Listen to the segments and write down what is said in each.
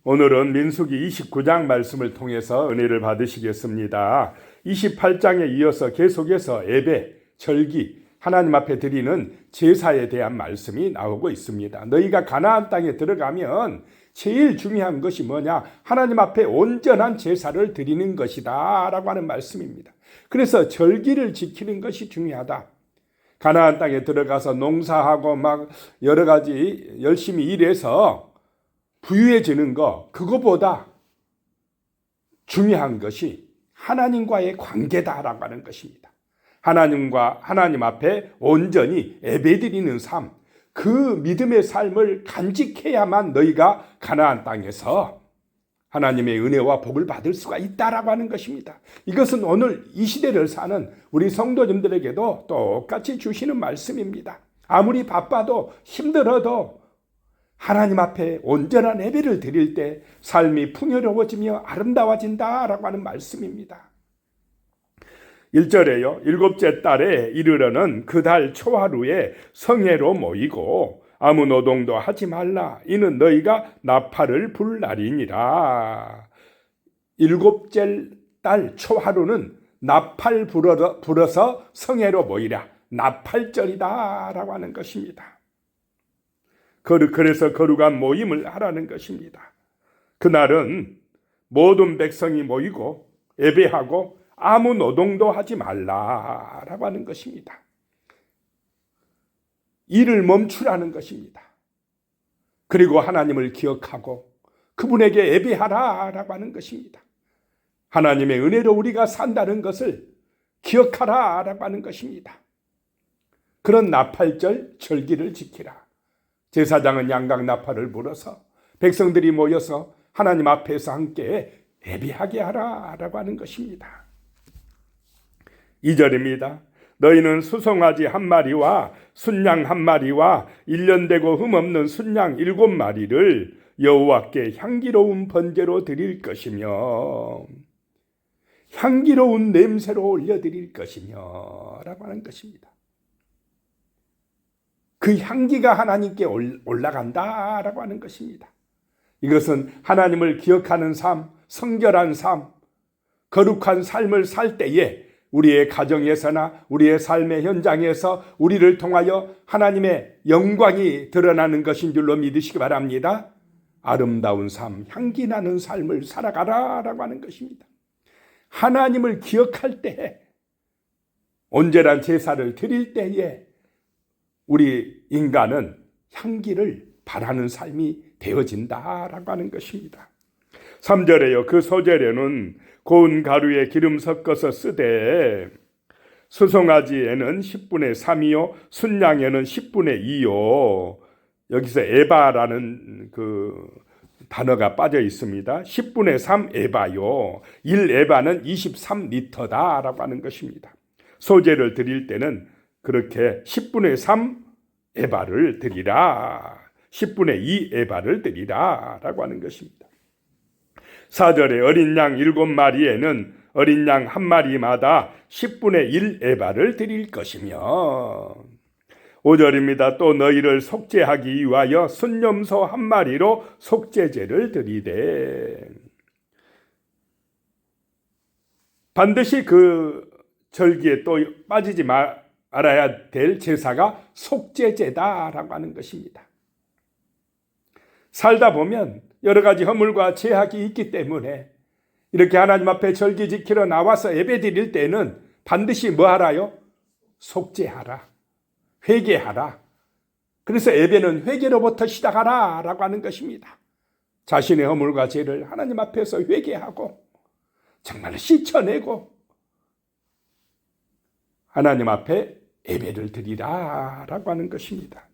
오늘은 민수기 29장 말씀을 통해서 은혜를 받으시겠습니다. 28장에 이어서 계속해서 예배, 절기, 하나님 앞에 드리는 제사에 대한 말씀이 나오고 있습니다. 너희가 가나안 땅에 들어가면 제일 중요한 것이 뭐냐? 하나님 앞에 온전한 제사를 드리는 것이다 라고 하는 말씀입니다. 그래서 절기를 지키는 것이 중요하다. 가나안 땅에 들어가서 농사하고 막 여러 가지 열심히 일해서 부유해지는 거, 그거보다 중요한 것이 하나님과의 관계다라고 하는 것입니다. 하나님 앞에 온전히 예배드리는 삶, 그 믿음의 삶을 간직해야만 너희가 가나안 땅에서 하나님의 은혜와 복을 받을 수가 있다라고 하는 것입니다. 이것은 오늘 이 시대를 사는 우리 성도님들에게도 똑같이 주시는 말씀입니다. 아무리 바빠도 힘들어도 하나님 앞에 온전한 예배를 드릴 때 삶이 풍요로워지며 아름다워진다라고 하는 말씀입니다. 1절에요. 일곱째 달에 이르러는 그 달 초하루에 성회로 모이고 아무 노동도 하지 말라. 이는 너희가 나팔을 불 날이니라. 일곱째 달 초하루는 나팔 불어서 성회로 모이라. 나팔절이다 라고 하는 것입니다. 그래서 거룩한 모임을 하라는 것입니다. 그날은 모든 백성이 모이고 예배하고 아무 노동도 하지 말라라고 하는 것입니다. 일을 멈추라는 것입니다. 그리고 하나님을 기억하고 그분에게 예배하라라고 하는 것입니다. 하나님의 은혜로 우리가 산다는 것을 기억하라라고 하는 것입니다. 그런 나팔절 절기를 지키라. 제사장은 양각 나팔을 불어서 백성들이 모여서 하나님 앞에서 함께 예배하게 하라라고 하는 것입니다. 2절입니다. 너희는 수송아지 한 마리와 순양 한 마리와 1년 되고 흠없는 순양 7마리를 여호와께 향기로운 번제로 드릴 것이며 향기로운 냄새로 올려드릴 것이며 라고 하는 것입니다. 그 향기가 하나님께 올라간다라고 하는 것입니다. 이것은 하나님을 기억하는 삶, 성결한 삶, 거룩한 삶을 살 때에 우리의 가정에서나 우리의 삶의 현장에서 우리를 통하여 하나님의 영광이 드러나는 것인 줄로 믿으시기 바랍니다. 아름다운 삶, 향기 나는 삶을 살아가라라고 하는 것입니다. 하나님을 기억할 때에, 온전한 제사를 드릴 때에 우리 인간은 향기를 바라는 삶이 되어진다라고 하는 것입니다. 3절에요. 그 소재료는 고운 가루에 기름 섞어서 쓰되 수송아지에는 10분의 3이요 순양에는 10분의 2요. 여기서 에바라는 그 단어가 빠져 있습니다. 10분의 3 에바요. 1 에바는 23리터다라고 하는 것입니다. 소재를 드릴 때는 그렇게 10분의 3 에바를 드리라. 10분의 2 에바를 드리라 라고 하는 것입니다. 4절에 어린 양 7마리에는 어린 양 한 마리마다 10분의 1 에바를 드릴 것이며 5절입니다. 또 너희를 속죄하기 위하여 순염소 한 마리로 속죄제를 드리되 반드시 그 절기에 또 빠지지 알아야 될 제사가 속죄제다라고 하는 것입니다. 살다 보면 여러 가지 허물과 죄악이 있기 때문에 이렇게 하나님 앞에 절기 지키러 나와서 예배 드릴 때는 반드시 뭐 하라요? 속죄하라. 회개하라. 그래서 예배는 회개로부터 시작하라 라고 하는 것입니다. 자신의 허물과 죄를 하나님 앞에서 회개하고 정말 씻어내고 하나님 앞에 예배를 드리라 라고 하는 것입니다.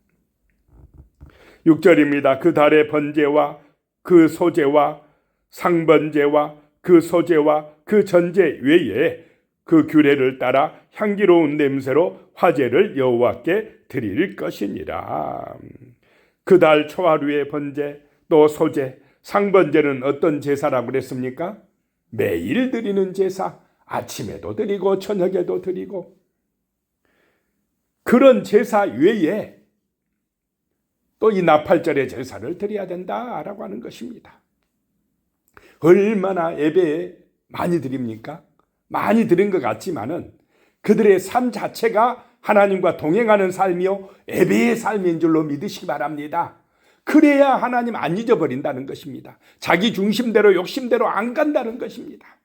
6절입니다. 그 달의 번제와 그 소제와 상번제와 그 소제와 그 전제 외에 그 규례를 따라 향기로운 냄새로 화제를 여호와께 드릴 것이니라. 그 달 초하루의 번제 또 소제 상번제는 어떤 제사라고 그랬습니까? 매일 드리는 제사, 아침에도 드리고 저녁에도 드리고 그런 제사 외에 또 이 나팔절의 제사를 드려야 된다라고 하는 것입니다. 얼마나 예배 많이 드립니까? 많이 드린 것 같지만은 그들의 삶 자체가 하나님과 동행하는 삶이요 예배의 삶인 줄로 믿으시기 바랍니다. 그래야 하나님 안 잊어버린다는 것입니다. 자기 중심대로 욕심대로 안 간다는 것입니다.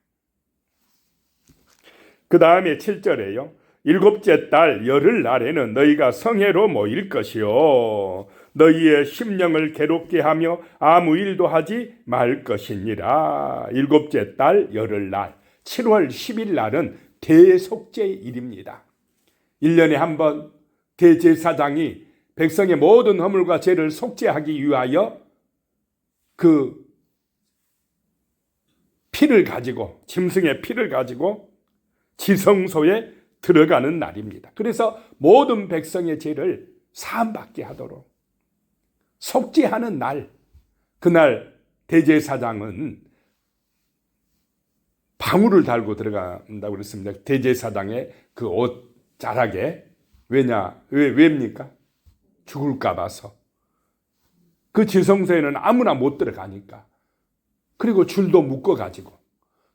그 다음에 7절에요. 일곱째 달 열흘날에는 너희가 성회로 모일 것이요 너희의 심령을 괴롭게 하며 아무 일도 하지 말 것이니라. 일곱째 달 열흘날 7월 10일 날은 대속죄일입니다. 1년에 한 번 대제사장이 백성의 모든 허물과 죄를 속죄하기 위하여 그 피를 가지고 짐승의 피를 가지고 지성소에 들어가는 날입니다. 그래서 모든 백성의 죄를 사함받게 하도록 속죄하는 날, 그날 대제사장은 방울을 달고 들어간다고 그랬습니다. 대제사장의 그 옷 자락에. 왜입니까? 죽을까 봐서. 그 지성소에는 아무나 못 들어가니까. 그리고 줄도 묶어가지고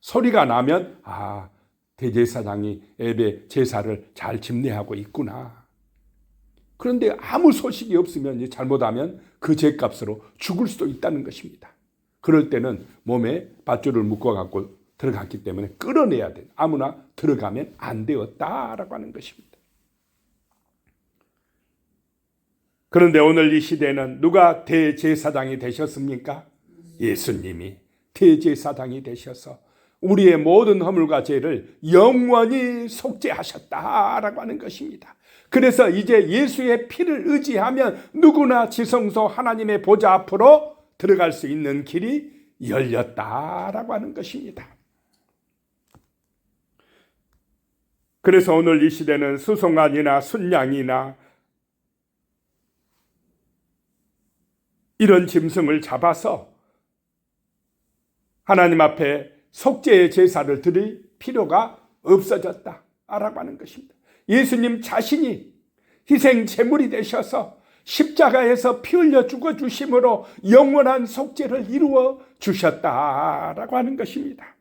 소리가 나면 대제사장이 예배 제사를 잘 집례하고 있구나. 그런데 아무 소식이 없으면 잘못하면 그 죄값으로 죽을 수도 있다는 것입니다. 그럴 때는 몸에 밧줄을 묶어갖고 들어갔기 때문에 끌어내야 돼. 아무나 들어가면 안 되었다라고 하는 것입니다. 그런데 오늘 이 시대는 누가 대제사장이 되셨습니까? 예수님이 대제사장이 되셔서 우리의 모든 허물과 죄를 영원히 속죄하셨다라고 하는 것입니다. 그래서 이제 예수의 피를 의지하면 누구나 지성소 하나님의 보좌 앞으로 들어갈 수 있는 길이 열렸다라고 하는 것입니다. 그래서 오늘 이 시대는 수송아지나 순양이나 이런 짐승을 잡아서 하나님 앞에 속죄의 제사를 드릴 필요가 없어졌다라고 하는 것입니다. 예수님 자신이 희생 제물이 되셔서 십자가에서 피 흘려 죽어 주심으로 영원한 속죄를 이루어 주셨다라고 하는 것입니다.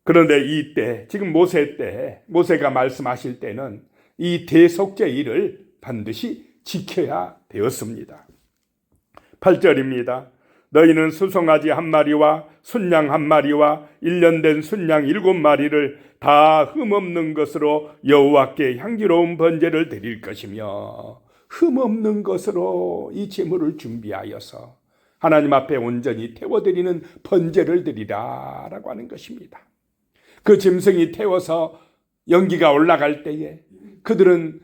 그런데 이때 지금 모세가 말씀하실 때는 이 대속죄일을 반드시 지켜야 되었습니다. 8절입니다. 너희는 수송아지 한 마리와 순양 한 마리와 1년 된 순양 7마리를 다 흠없는 것으로 여호와께 향기로운 번제를 드릴 것이며, 흠없는 것으로 이 제물을 준비하여서 하나님 앞에 온전히 태워드리는 번제를 드리라라고 하는 것입니다. 그 짐승이 태워서 연기가 올라갈 때에 그들은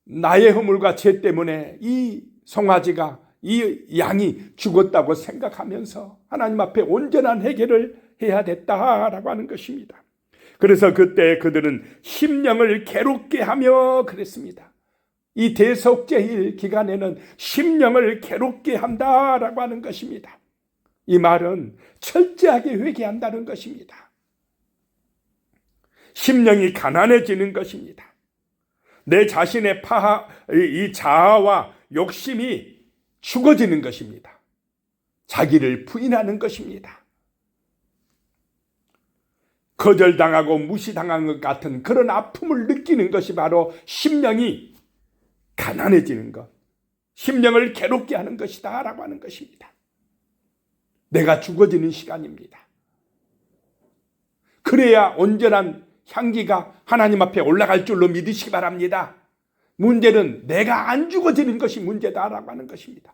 나의 허물과 죄 때문에 이 송아지가, 이 양이 죽었다고 생각하면서 하나님 앞에 온전한 회개를 해야 됐다라고 하는 것입니다. 그래서 그때 그들은 심령을 괴롭게 하며 그랬습니다. 이 대속죄일 기간에는 심령을 괴롭게 한다라고 하는 것입니다. 이 말은 철저하게 회개한다는 것입니다. 심령이 가난해지는 것입니다. 내 자신의 이 자아와 욕심이 죽어지는 것입니다. 자기를 부인하는 것입니다. 거절당하고 무시당한 것 같은 그런 아픔을 느끼는 것이 바로 심령이 가난해지는 것, 심령을 괴롭게 하는 것이다 라고 하는 것입니다. 내가 죽어지는 시간입니다. 그래야 온전한 향기가 하나님 앞에 올라갈 줄로 믿으시기 바랍니다. 문제는 내가 안 죽어지는 것이 문제다라고 하는 것입니다.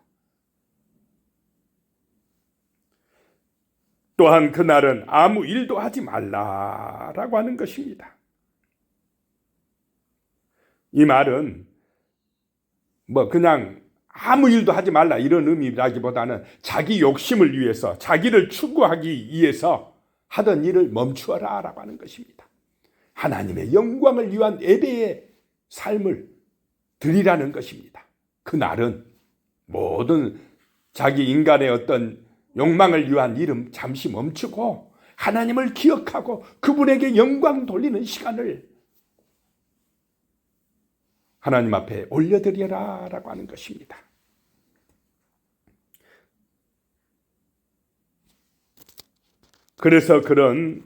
또한 그날은 아무 일도 하지 말라라고 하는 것입니다. 이 말은 그냥 아무 일도 하지 말라 이런 의미라기보다는 자기 욕심을 위해서, 자기를 추구하기 위해서 하던 일을 멈추어라 라고 하는 것입니다. 하나님의 영광을 위한 예배의 삶을 드리라는 것입니다. 그날은 모든 자기 인간의 어떤 욕망을 위한 일은 잠시 멈추고 하나님을 기억하고 그분에게 영광 돌리는 시간을 하나님 앞에 올려드려라 라고 하는 것입니다. 그래서 그런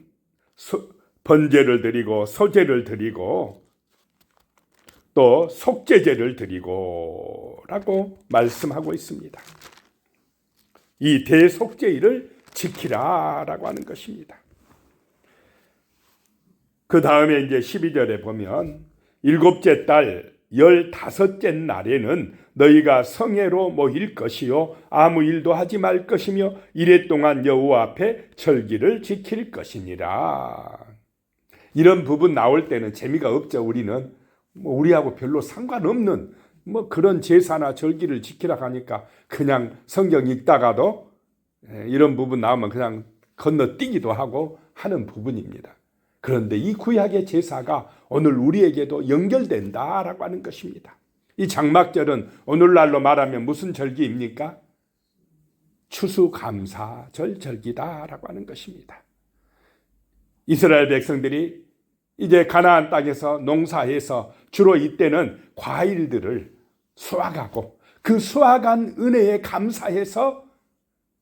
번제를 드리고 소제를 드리고 또 속죄제를 드리고 라고 말씀하고 있습니다. 이 대속죄일을 지키라 라고 하는 것입니다. 그 다음에 이제 12절에 보면 일곱째 달 15째 날에는 너희가 성회로 모일 것이요 아무 일도 하지 말 것이며 이래 동안 여호와 앞에 절기를 지킬 것이니라. 이런 부분 나올 때는 재미가 없죠. 우리는 우리하고 별로 상관없는 그런 제사나 절기를 지키라 하니까 그냥 성경 읽다가도 이런 부분 나오면 그냥 건너뛰기도 하고 하는 부분입니다. 그런데 이 구약의 제사가 오늘 우리에게도 연결된다라고 하는 것입니다. 이 장막절은 오늘날로 말하면 무슨 절기입니까? 추수감사절 절기다라고 하는 것입니다. 이스라엘 백성들이 이제 가나안 땅에서 농사해서 주로 이때는 과일들을 수확하고 그 수확한 은혜에 감사해서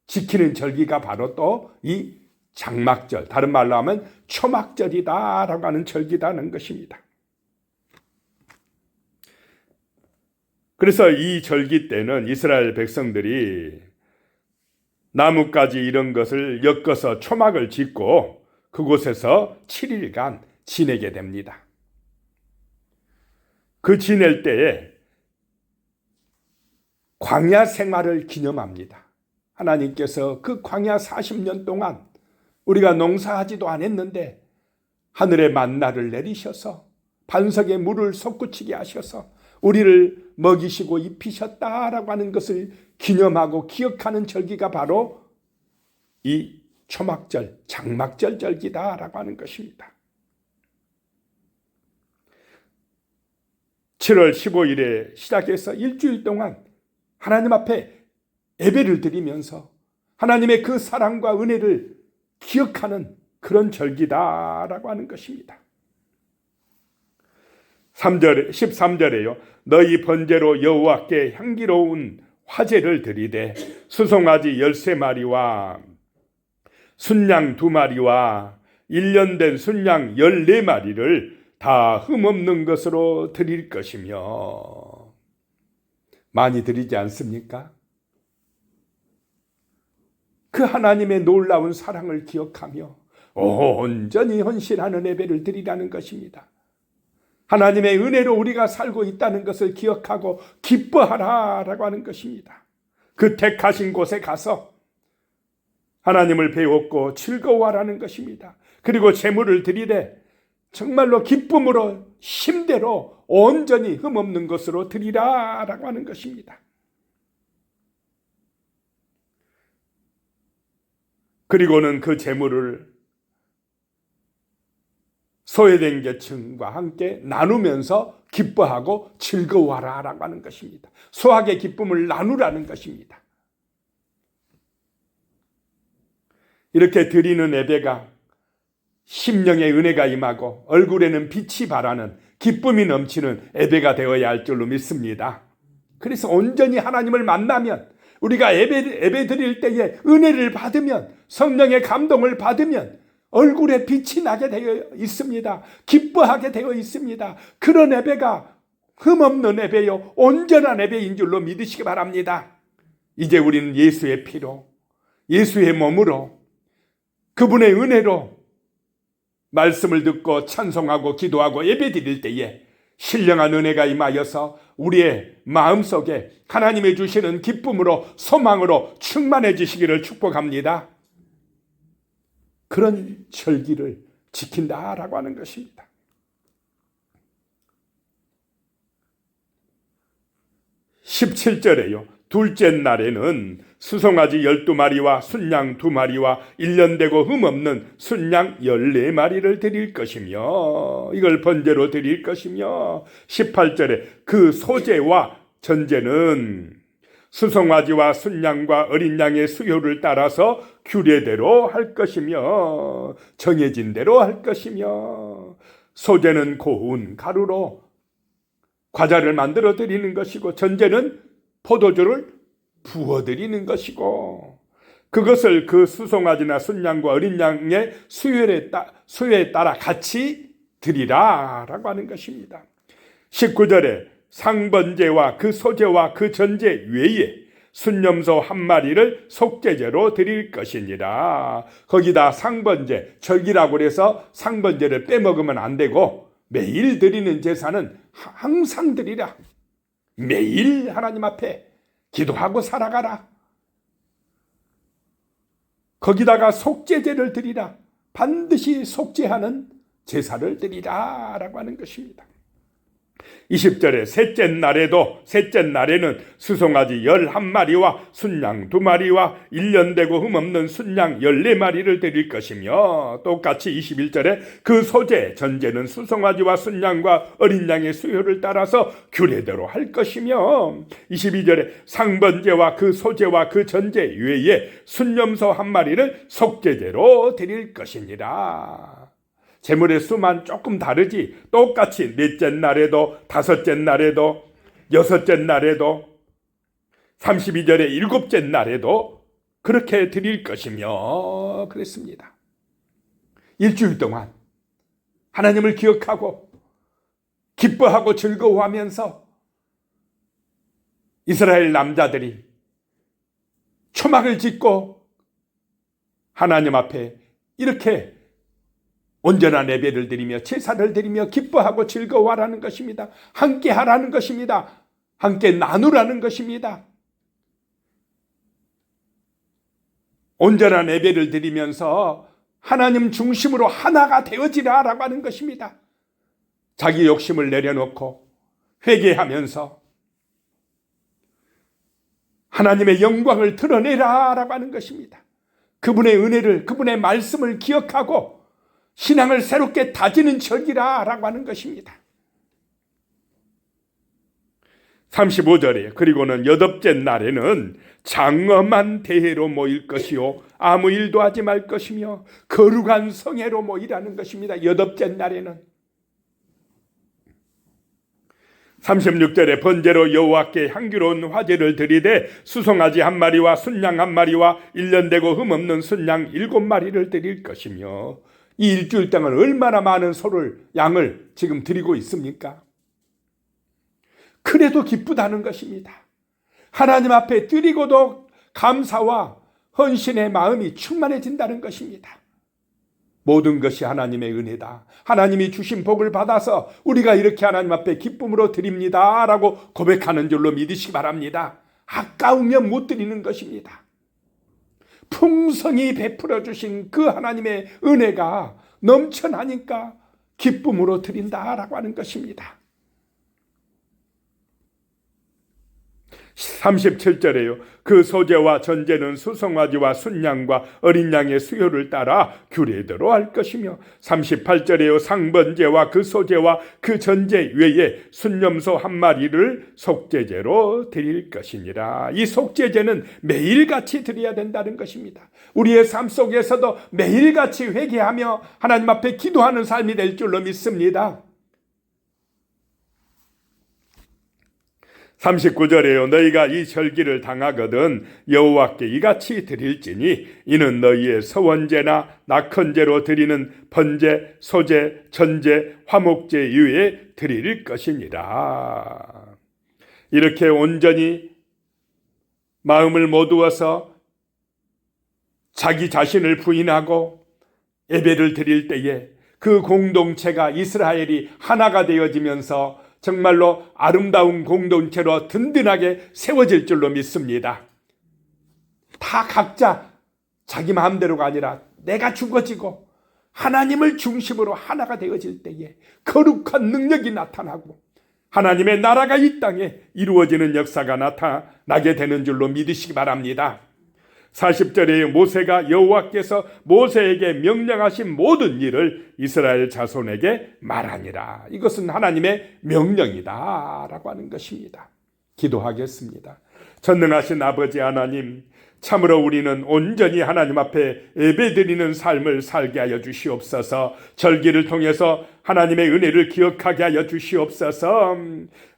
지키는 절기가 바로 또 이 장막절, 다른 말로 하면 초막절이다라고 하는 절기다는 것입니다. 그래서 이 절기 때는 이스라엘 백성들이 나뭇가지 이런 것을 엮어서 초막을 짓고 그곳에서 7일간 지내게 됩니다. 그 지낼 때에 광야 생활을 기념합니다. 하나님께서 그 광야 40년 동안 우리가 농사하지도 않았는데 하늘의 만나를 내리셔서 반석에 물을 솟구치게 하셔서 우리를 먹이시고 입히셨다라고 하는 것을 기념하고 기억하는 절기가 바로 이 초막절, 장막절 절기다라고 하는 것입니다. 7월 15일에 시작해서 일주일 동안 하나님 앞에 예배를 드리면서 하나님의 그 사랑과 은혜를 기억하는 그런 절기다라고 하는 것입니다. 13절에요. 너희 번제로 여호와께 향기로운 화제를 드리되 수송아지 13마리와 순양 2마리와 1년 된 순양 14마리를 다 흠없는 것으로 드릴 것이며. 많이 드리지 않습니까? 그 하나님의 놀라운 사랑을 기억하며 온전히 헌신하는 예배를 드리라는 것입니다. 하나님의 은혜로 우리가 살고 있다는 것을 기억하고 기뻐하라라고 하는 것입니다. 그 택하신 곳에 가서 하나님을 배웠고 즐거워하라는 것입니다. 그리고 제물을 드리되 정말로 기쁨으로 힘대로 온전히 흠없는 것으로 드리라라고 하는 것입니다. 그리고는 그 제물을 소외된 계층과 함께 나누면서 기뻐하고 즐거워하라라고 하는 것입니다. 소학의 기쁨을 나누라는 것입니다. 이렇게 드리는 예배가 심령의 은혜가 임하고 얼굴에는 빛이 발하는 기쁨이 넘치는 예배가 되어야 할 줄로 믿습니다. 그래서 온전히 하나님을 만나면 우리가 예배 드릴 때에 은혜를 받으면 성령의 감동을 받으면 얼굴에 빛이 나게 되어 있습니다. 기뻐하게 되어 있습니다. 그런 예배가 흠없는 예배요 온전한 예배인 줄로 믿으시기 바랍니다. 이제 우리는 예수의 피로 예수의 몸으로 그분의 은혜로 말씀을 듣고 찬송하고 기도하고 예배 드릴 때에 신령한 은혜가 임하여서 우리의 마음속에 하나님의 주시는 기쁨으로 소망으로 충만해지시기를 축복합니다. 그런 절기를 지킨다라고 하는 것입니다. 17절에요. 둘째 날에는 수송아지 12마리와 순양 2마리와 1년 되고 흠없는 순양 14마리를 드릴 것이며 이걸 번제로 드릴 것이며 18절에 그 소제와 전제는 수송아지와 순양과 어린 양의 수요를 따라서 규례대로 할 것이며 정해진 대로 할 것이며 소제는 고운 가루로 과자를 만들어 드리는 것이고 전제는 포도주를 부어드리는 것이고 그것을 그 수송아지나 순양과 어린 양의 수요에 따라 같이 드리라 라고 하는 것입니다. 19절에 상번제와 그 소제와 그 전제 외에 순염소 한 마리를 속죄제로 드릴 것이니라. 거기다 상번제, 절기라고 해서 상번제를 빼먹으면 안 되고 매일 드리는 제사는 항상 드리라. 매일 하나님 앞에 기도하고 살아가라. 거기다가 속죄제를 드리라. 반드시 속죄하는 제사를 드리라 라고 하는 것입니다. 20절에 셋째 날에는 수송아지 11마리와 순양 2마리와 1년 되고 흠없는 순양 14마리를 드릴 것이며, 똑같이 21절에 그 소제, 전제는 수송아지와 순양과 어린 양의 수요를 따라서 규례대로 할 것이며, 22절에 상번제와 그 소제와 그 전제 외에 순염소 한 마리를 속죄제로 드릴 것이니라. 제물의 수만 조금 다르지 똑같이 넷째 날에도 다섯째 날에도 여섯째 날에도 32절에 일곱째 날에도 그렇게 드릴 것이며 그랬습니다. 일주일 동안 하나님을 기억하고 기뻐하고 즐거워하면서 이스라엘 남자들이 초막을 짓고 하나님 앞에 이렇게 온전한 예배를 드리며 제사를 드리며 기뻐하고 즐거워하라는 것입니다. 함께 하라는 것입니다. 함께 나누라는 것입니다. 온전한 예배를 드리면서 하나님 중심으로 하나가 되어지라라고 하는 것입니다. 자기 욕심을 내려놓고 회개하면서 하나님의 영광을 드러내라라고 하는 것입니다. 그분의 은혜를, 그분의 말씀을 기억하고 신앙을 새롭게 다지는 절기라라고 하는 것입니다. 35절에 그리고는 여덟째 날에는 장엄한 대회로 모일 것이요 아무 일도 하지 말 것이며 거룩한 성회로 모이라는 것입니다. 여덟째 날에는 36절에 번제로 여호와께 향기로운 화제를 드리되 수송아지 한 마리와 순양 한 마리와 1년 되고 흠없는 순양 7마리를 드릴 것이며, 이 일주일 동안 얼마나 많은 양을 지금 드리고 있습니까? 그래도 기쁘다는 것입니다. 하나님 앞에 드리고도 감사와 헌신의 마음이 충만해진다는 것입니다. 모든 것이 하나님의 은혜다. 하나님이 주신 복을 받아서 우리가 이렇게 하나님 앞에 기쁨으로 드립니다 라고 고백하는 줄로 믿으시기 바랍니다. 아까우면 못 드리는 것입니다. 풍성히 베풀어 주신 그 하나님의 은혜가 넘쳐나니까 기쁨으로 드린다라고 하는 것입니다. 37절에요. 그 소제와 전제는 수송아지와 순양과 어린 양의 수요를 따라 규례대로 할 것이며, 38절에요. 상번제와 그 소제와 그 전제 외에 순염소 한 마리를 속죄제로 드릴 것이니라. 이 속죄제는 매일같이 드려야 된다는 것입니다. 우리의 삶 속에서도 매일같이 회개하며 하나님 앞에 기도하는 삶이 될 줄로 믿습니다. 39절에요. 너희가 이 절기를 당하거든 여호와께 이같이 드릴지니 이는 너희의 서원제나 낙헌제로 드리는 번제, 소제, 전제, 화목제 이외에 드릴 것이니라. 이렇게 온전히 마음을 모두어서 자기 자신을 부인하고 예배를 드릴 때에 그 공동체가 이스라엘이 하나가 되어지면서 정말로 아름다운 공동체로 든든하게 세워질 줄로 믿습니다. 다 각자 자기 마음대로가 아니라 내가 죽어지고 하나님을 중심으로 하나가 되어질 때에 거룩한 능력이 나타나고 하나님의 나라가 이 땅에 이루어지는 역사가 나타나게 되는 줄로 믿으시기 바랍니다. 40절에 모세가 여호와께서 모세에게 명령하신 모든 일을 이스라엘 자손에게 말하니라. 이것은 하나님의 명령이다 라고 하는 것입니다. 기도하겠습니다. 전능하신 아버지 하나님, 참으로 우리는 온전히 하나님 앞에 예배드리는 삶을 살게 하여 주시옵소서. 절기를 통해서 하나님의 은혜를 기억하게 하여 주시옵소서.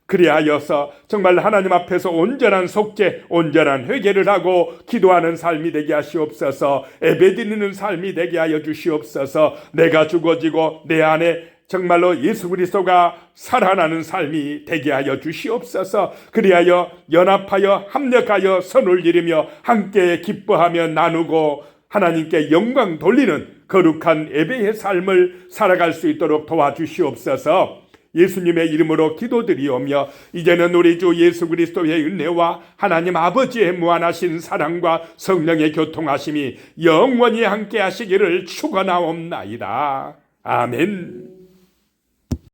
그리하여서 정말 하나님 앞에서 온전한 속죄, 온전한 회개를 하고 기도하는 삶이 되게 하시옵소서. 예배드리는 삶이 되게 하여 주시옵소서. 내가 죽어지고 내 안에 정말로 예수 그리스도가 살아나는 삶이 되게 하여 주시옵소서. 그리하여 연합하여 합력하여 선을 이루며 함께 기뻐하며 나누고 하나님께 영광 돌리는 거룩한 예배의 삶을 살아갈 수 있도록 도와주시옵소서. 예수님의 이름으로 기도드리오며 이제는 우리 주 예수 그리스도의 은혜와 하나님 아버지의 무한하신 사랑과 성령의 교통하심이 영원히 함께 하시기를 축원하옵나이다. 아멘.